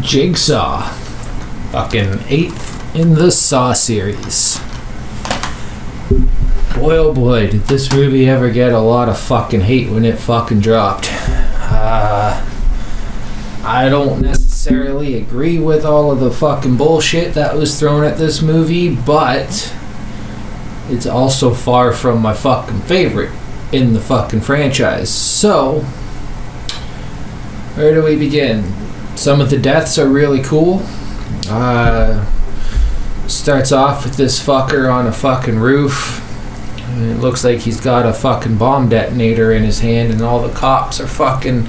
Jigsaw. Fucking 8th in the Saw series. Boy oh boy, did this movie ever get a lot of fucking hate when it fucking dropped. I don't necessarily agree with all of the fucking bullshit that was thrown at this movie, but it's also far from my fucking favorite in the fucking franchise. So, where do we begin? Some of the deaths are really cool. Starts off with this fucker on a fucking roof. And it looks like he's got a fucking bomb detonator in his hand, and all the cops are fucking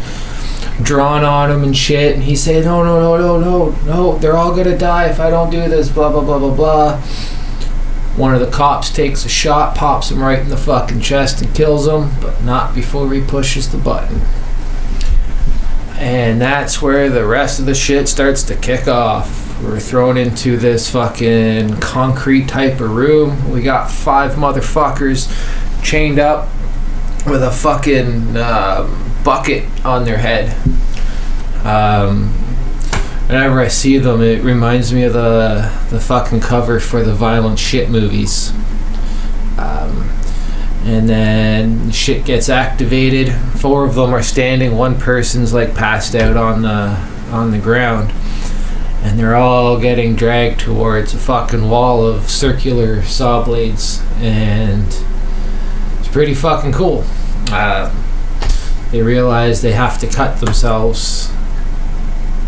drawn on him and shit. And he's saying, no, they're all gonna die if I don't do this, blah, blah, blah, blah, blah. One of the cops takes a shot, pops him right in the fucking chest and kills him, but not before he pushes the button. And that's where the rest of the shit starts to kick off. We're thrown into this fucking concrete type of room. We got 5 motherfuckers chained up with a fucking bucket on their head. Whenever I see them, it reminds me of the fucking cover for the violent shit movies. And then shit gets activated. 4 of them are standing. 1 person's like passed out on the ground. And they're all getting dragged towards a fucking wall of circular saw blades. And it's pretty fucking cool. They realize they have to cut themselves,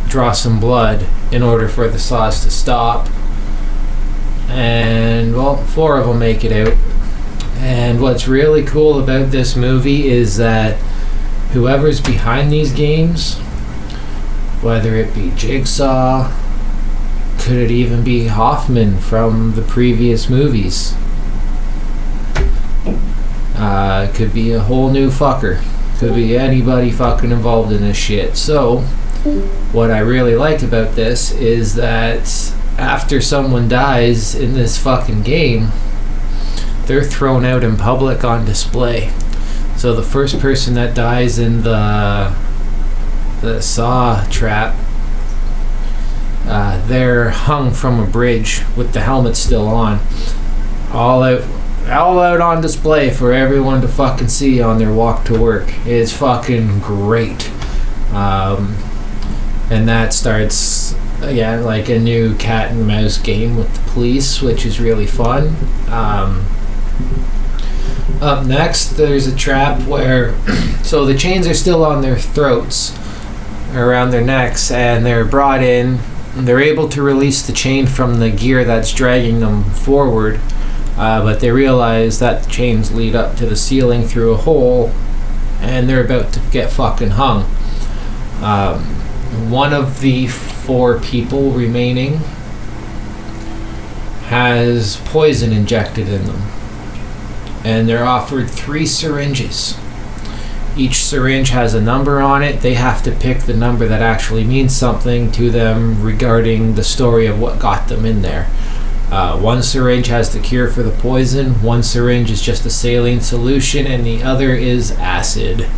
draw some blood in order for the saws to stop. And, well, 4 of them make it out. And what's really cool about this movie is that whoever's behind these games, whether it be Jigsaw, could it even be Hoffman from the previous movies? Could be a whole new fucker. Could be anybody fucking involved in this shit. So, what I really like about this is that after someone dies in this fucking game, they're thrown out in public on display. So the first person that dies in the saw trap, they're hung from a bridge with the helmet still on, all out on display for everyone to fucking see on their walk to work. It's fucking great. And that starts again like a new cat and mouse game with the police, which is really fun. Up next, there's a trap where so the chains are still on their throats, around their necks, and they're brought in. They're able to release the chain from the gear that's dragging them forward, but they realize that the chains lead up to the ceiling through a hole, and they're about to get fucking hung. One of the 4 people remaining has poison injected in them, and they're offered 3 syringes. Each syringe has a number on it. They have to pick the number that actually means something to them regarding the story of what got them in there. 1 syringe has the cure for the poison, 1 syringe is just a saline solution, and the other is acid.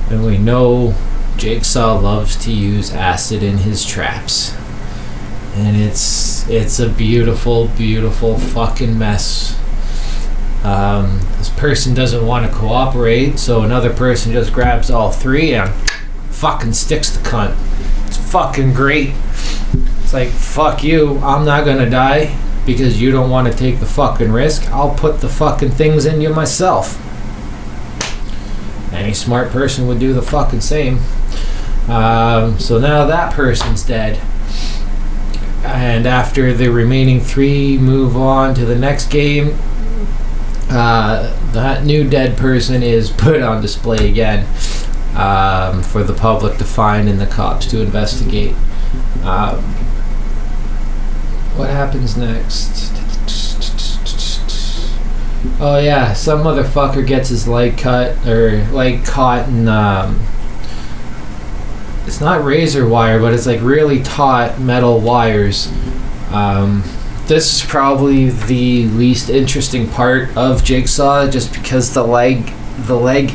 And we know Jigsaw loves to use acid in his traps. And it's a beautiful, beautiful fucking mess. This person doesn't want to cooperate, so another person just grabs all 3 and fucking sticks the cunt. It's fucking great. It's like, fuck you, I'm not gonna die because you don't want to take the fucking risk. I'll put the fucking things in you myself. Any smart person would do the fucking same. So now that person's dead. And after the remaining 3 move on to the next game, that new dead person is put on display again for the public to find and the cops to investigate. What happens next? Oh yeah, some motherfucker gets his leg cut or leg caught in it's not razor wire, but it's like really taut metal wires. This is probably the least interesting part of Jigsaw, just because the leg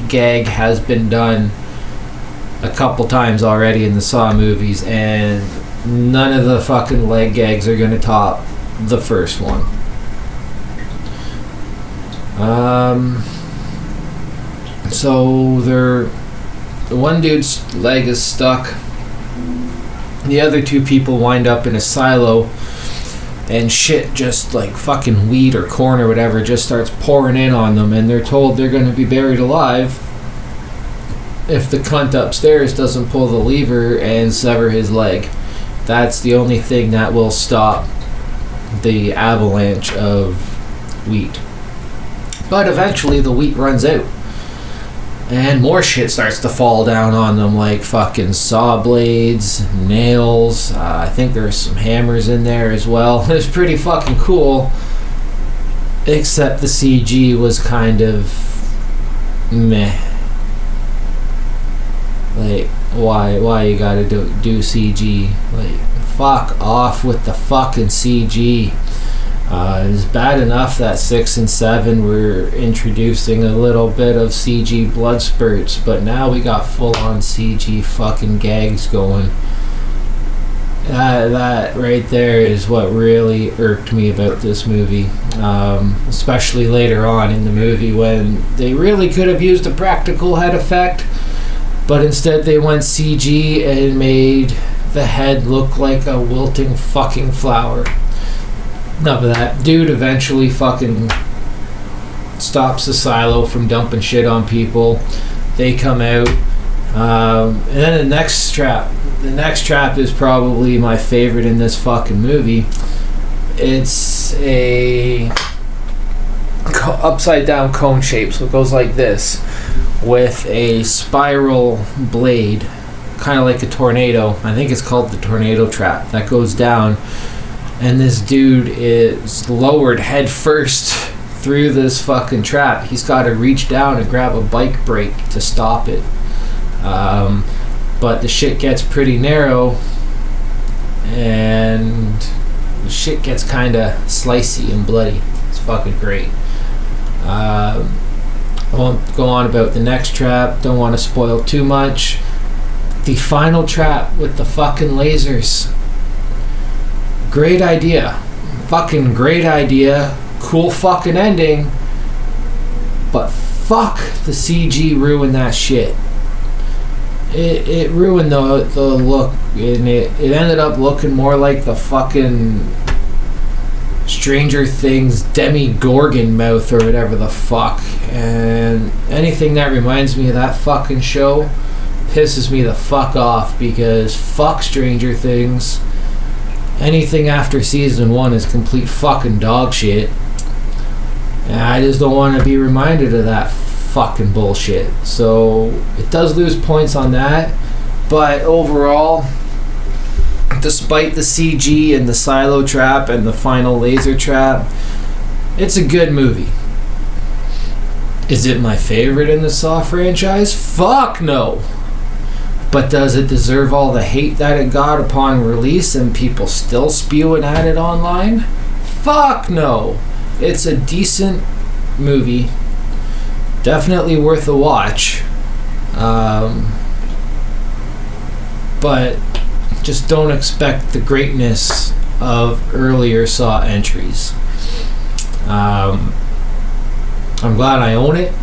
gag has been done a couple times already in the Saw movies, and none of the fucking leg gags are gonna top the first one. So the one dude's leg is stuck. The other two people wind up in a silo, and shit just like fucking weed or corn or whatever just starts pouring in on them, and they're told they're going to be buried alive if the cunt upstairs doesn't pull the lever and sever his leg. That's the only thing that will stop the avalanche of wheat. But eventually the wheat runs out, and more shit starts to fall down on them, like fucking saw blades, nails. I think there's some hammers in there as well. It's pretty fucking cool, except the CG was kind of meh. Like, why you gotta do CG? Like, fuck off with the fucking CG. It's bad enough that 6 and 7 were introducing a little bit of CG blood spurts, but now we got full-on CG fucking gags going. That right there is what really irked me about this movie, especially later on in the movie when they really could have used a practical head effect, but instead they went CG and made the head look like a wilting fucking flower. Enough of that. Dude eventually fucking stops the silo from dumping shit on people. They come out. And then the next trap is probably my favorite in this fucking movie. It's a upside down cone shape, so it goes like this, with a spiral blade, kind of like a tornado. I think it's called the tornado trap, that goes down. And this dude is lowered head first through this fucking trap. He's got to reach down and grab a bike brake to stop it. But the shit gets pretty narrow, and the shit gets kind of slicey and bloody. It's fucking great. I won't go on about the next trap. Don't want to spoil too much. The final trap with the fucking lasers. Great idea. Fucking great idea. Cool fucking ending. But fuck, the CG ruined that shit. It ruined the look, and it ended up looking more like the fucking Stranger Things Demogorgon mouth or whatever the fuck. And anything that reminds me of that fucking show pisses me the fuck off, because fuck Stranger Things. Anything after season 1 is complete fucking dog shit. And I just don't want to be reminded of that fucking bullshit. So it does lose points on that. But overall, despite the CG and the silo trap and the final laser trap, it's a good movie. Is it my favorite in the Saw franchise? Fuck no. But does it deserve all the hate that it got upon release and people still spewing at it online? Fuck no. It's a decent movie. Definitely worth a watch. But just don't expect the greatness of earlier Saw entries. I'm glad I own it.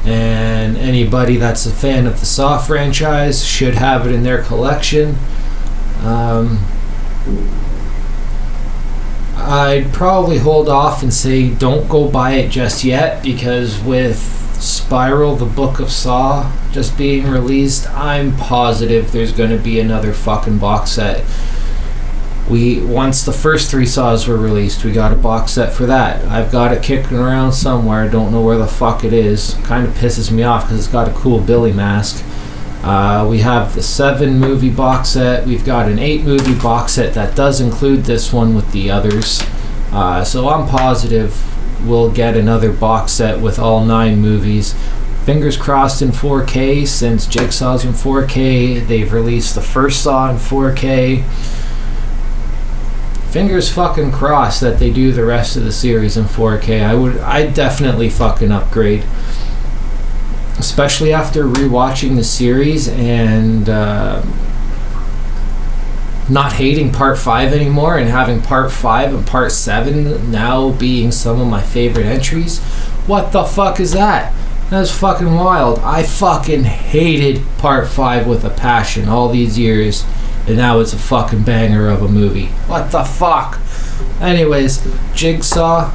And anybody that's a fan of the Saw franchise should have it in their collection. I'd probably hold off and say don't go buy it just yet, because with Spiral, the Book of Saw, just being released, I'm positive there's going to be another fucking box set. Once the first 3 Saws were released, we got a box set for that. I've got it kicking around somewhere. Don't know where the fuck it is. Kind of pisses me off because it's got a cool Billy mask. We have the 7 movie box set. We've got an 8 movie box set that does include this one with the others. So I'm positive we'll get another box set with all 9 movies. Fingers crossed in 4K, since Jigsaw's in 4K. They've released the first Saw in 4K. Fingers fucking crossed that they do the rest of the series in 4K. I'd definitely fucking upgrade. Especially after rewatching the series and not hating part 5 anymore and having part 5 and part 7 now being some of my favorite entries. What the fuck is that? That's fucking wild. I fucking hated part 5 with a passion all these years, and now it's a fucking banger of a movie. What the fuck? Anyways, Jigsaw,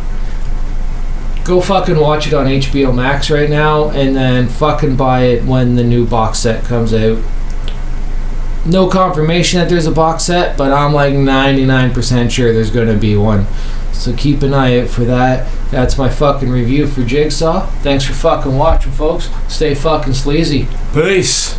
go fucking watch it on HBO Max right now, and then fucking buy it when the new box set comes out. No confirmation that there's a box set, but I'm like 99% sure there's gonna be one. So keep an eye out for that. That's my fucking review for Jigsaw. Thanks for fucking watching, folks. Stay fucking sleazy. Peace.